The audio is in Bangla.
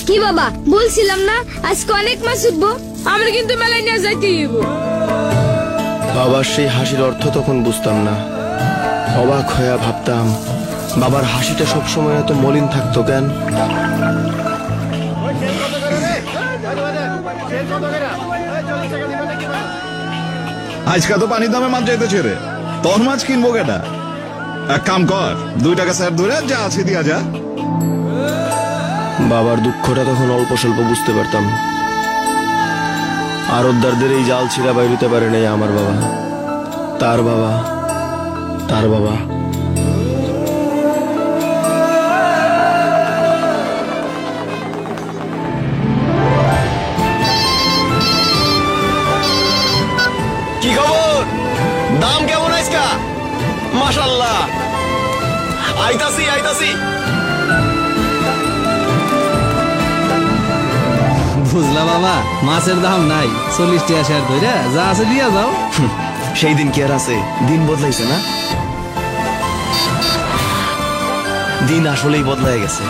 কি বাবা বলছিলাম না আজকে অনেক মাছ উঠবো, আমরা কিন্তু মেলায় নিয়ে যাইতে হইব। বাবার সেই হাসির অর্থ তখন বুঝতাম না। অবাক হইয়া ভাবতাম বাবার হাসিটা সবসময় এত মলিন থাকতো কেন। আজকা তো পানির দামে মাছ যাইতেছে রে, তোর মাছ কিনবো কেটা? এক কাম কর, 2 টাকা স্যার ধরে যা আছে দিয়া যা। বাবার দুঃখটা তখন অল্প স্বল্প বুঝতে পারতাম। আরতদারদের এই জাল ছিঁড়া বাইরিতে পারে নাই আমার বাবা, তার বাবা, তার বাবা। কি খবর? দাম কেমন আজকা? মাশাআল্লাহ, আইতাছি আইতাছি। বুঝলা বাবা, মাছের দাম নাই, 40 টাকা শেয়ার ধরে যা আছে দিয়া যাও। সেই দিন কি আর আছে? দিন বদলাইছে না? দিন আসলেই বদলায় গেছে।